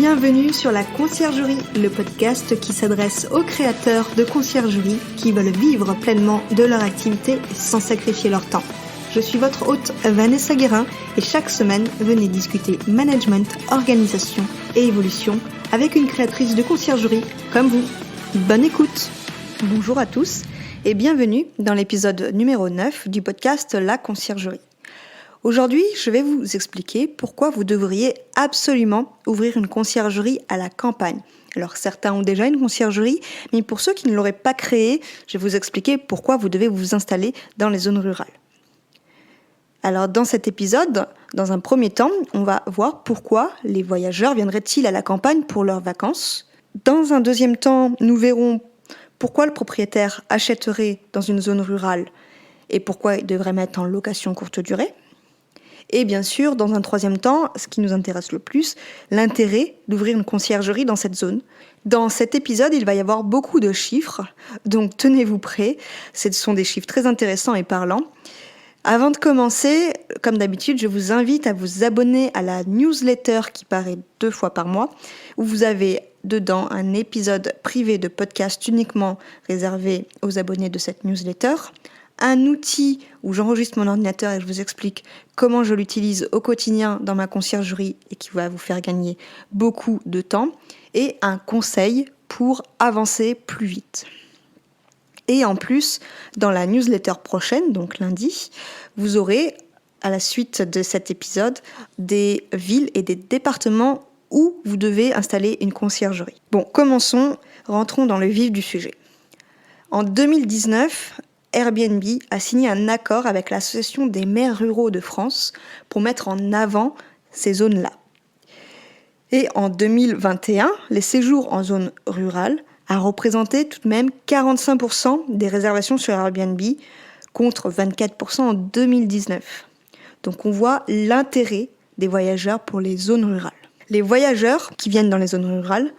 Bienvenue sur la Conciergerie, le podcast qui s'adresse aux créateurs de conciergerie qui veulent vivre pleinement de leur activité sans sacrifier leur temps. Je suis votre hôte Vanessa Guérin et chaque semaine, venez discuter management, organisation et évolution avec une créatrice de conciergerie comme vous. Bonne écoute! Bonjour à tous et bienvenue dans l'épisode numéro 9 du podcast La Conciergerie. Aujourd'hui, je vais vous expliquer pourquoi vous devriez absolument ouvrir une conciergerie à la campagne. Alors certains ont déjà une conciergerie, mais pour ceux qui ne l'auraient pas créée, je vais vous expliquer pourquoi vous devez vous installer dans les zones rurales. Alors dans cet épisode, dans un premier temps, on va voir pourquoi les voyageurs viendraient-ils à la campagne pour leurs vacances. Dans un deuxième temps, nous verrons pourquoi le propriétaire achèterait dans une zone rurale et pourquoi il devrait mettre en location courte durée. Et bien sûr, dans un troisième temps, ce qui nous intéresse le plus, l'intérêt d'ouvrir une conciergerie dans cette zone. Dans cet épisode, il va y avoir beaucoup de chiffres, donc tenez-vous prêts. Ce sont des chiffres très intéressants et parlants. Avant de commencer, comme d'habitude, je vous invite à vous abonner à la newsletter qui paraît 2 fois par mois, où vous avez dedans un épisode privé de podcast uniquement réservé aux abonnés de cette newsletter, un outil où j'enregistre mon ordinateur et je vous explique comment je l'utilise au quotidien dans ma conciergerie et qui va vous faire gagner beaucoup de temps, et un conseil pour avancer plus vite. Et en plus, dans la newsletter prochaine, donc lundi, vous aurez, à la suite de cet épisode, des villes et des départements où vous devez installer une conciergerie. Bon, commençons, rentrons dans le vif du sujet. En 2019, Airbnb a signé un accord avec l'Association des maires ruraux de France pour mettre en avant ces zones-là. Et en 2021, les séjours en zone rurale a représenté tout de même 45% des réservations sur Airbnb contre 24% en 2019. Donc on voit l'intérêt des voyageurs pour les zones rurales. Les voyageurs qui viennent dans les zones rurales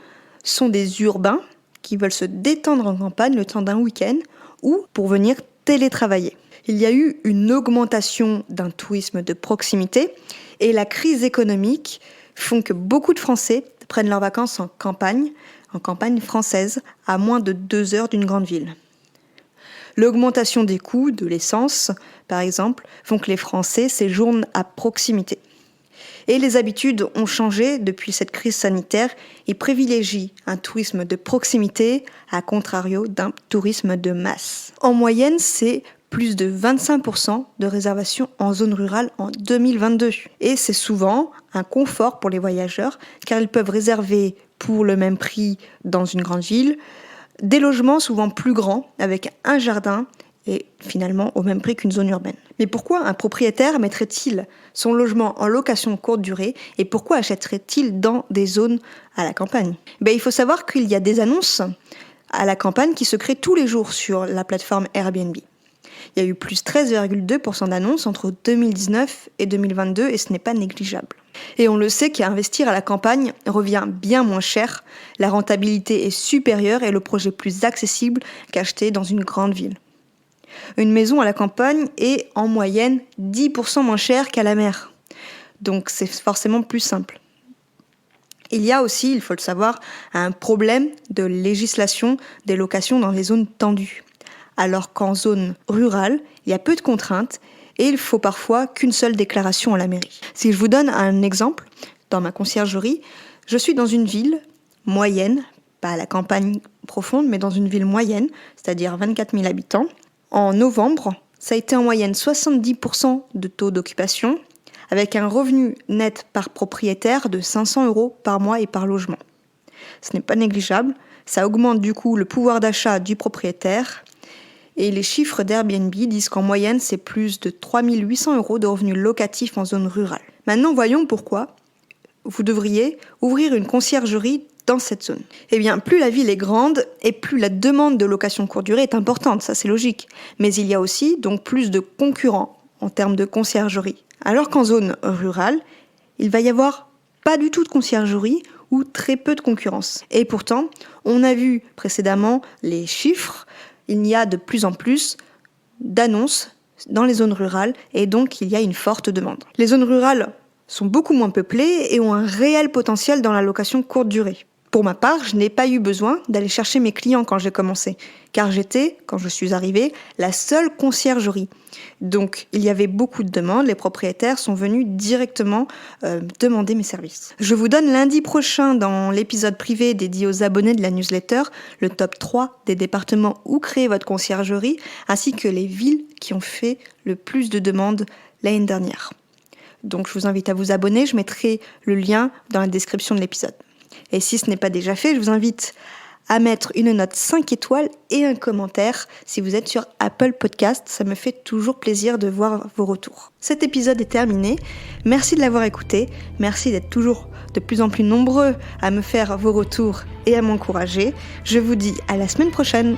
sont des urbains qui veulent se détendre en campagne le temps d'un week-end ou pour venir télétravailler. Il y a eu une augmentation d'un tourisme de proximité et la crise économique font que beaucoup de Français prennent leurs vacances en campagne française, à moins de 2 heures d'une grande ville. L'augmentation des coûts de l'essence, par exemple, font que les Français séjournent à proximité. Et les habitudes ont changé depuis cette crise sanitaire et privilégient un tourisme de proximité à contrario d'un tourisme de masse. En moyenne, c'est plus de 25% de réservations en zone rurale en 2022. Et c'est souvent un confort pour les voyageurs car ils peuvent réserver pour le même prix dans une grande ville des logements souvent plus grands avec un jardin et finalement au même prix qu'une zone urbaine. Mais pourquoi un propriétaire mettrait-il son logement en location courte durée et pourquoi achèterait-il dans des zones à la campagne ? Il faut savoir qu'il y a des annonces à la campagne qui se créent tous les jours sur la plateforme Airbnb. Il y a eu plus 13,2% d'annonces entre 2019 et 2022 et ce n'est pas négligeable. Et on le sait qu'investir à la campagne revient bien moins cher, la rentabilité est supérieure et le projet plus accessible qu'acheter dans une grande ville. Une maison à la campagne est en moyenne 10% moins chère qu'à la mer. Donc c'est forcément plus simple. Il y a aussi, il faut le savoir, un problème de législation des locations dans les zones tendues. Alors qu'en zone rurale, il y a peu de contraintes et il faut parfois qu'une seule déclaration à la mairie. Si je vous donne un exemple, dans ma conciergerie, je suis dans une ville moyenne, pas à la campagne profonde, mais dans une ville moyenne, c'est-à-dire 24 000 habitants. En novembre, ça a été en moyenne 70% de taux d'occupation, avec un revenu net par propriétaire de 500 € par mois et par logement. Ce n'est pas négligeable, ça augmente du coup le pouvoir d'achat du propriétaire, et les chiffres d'Airbnb disent qu'en moyenne, c'est plus de 3 800 € de revenus locatifs en zone rurale. Maintenant, voyons pourquoi vous devriez ouvrir une conciergerie dans cette zone. Eh bien, plus la ville est grande et plus la demande de location courte durée est importante, ça c'est logique. Mais il y a aussi donc plus de concurrents en termes de conciergerie. Alors qu'en zone rurale, il va y avoir pas du tout de conciergerie ou très peu de concurrence. Et pourtant, on a vu précédemment les chiffres, il y a de plus en plus d'annonces dans les zones rurales et donc il y a une forte demande. Les zones rurales sont beaucoup moins peuplées et ont un réel potentiel dans la location courte durée. Pour ma part, je n'ai pas eu besoin d'aller chercher mes clients quand j'ai commencé, car j'étais, quand je suis arrivée, la seule conciergerie. Donc, il y avait beaucoup de demandes, les propriétaires sont venus directement demander mes services. Je vous donne lundi prochain, dans l'épisode privé dédié aux abonnés de la newsletter, le top 3 des départements où créer votre conciergerie, ainsi que les villes qui ont fait le plus de demandes l'année dernière. Donc, je vous invite à vous abonner, je mettrai le lien dans la description de l'épisode. Et si ce n'est pas déjà fait, je vous invite à mettre une note 5 étoiles et un commentaire si vous êtes sur Apple Podcast. Ça me fait toujours plaisir de voir vos retours. Cet épisode est terminé. Merci de l'avoir écouté. Merci d'être toujours de plus en plus nombreux à me faire vos retours et à m'encourager. Je vous dis à la semaine prochaine.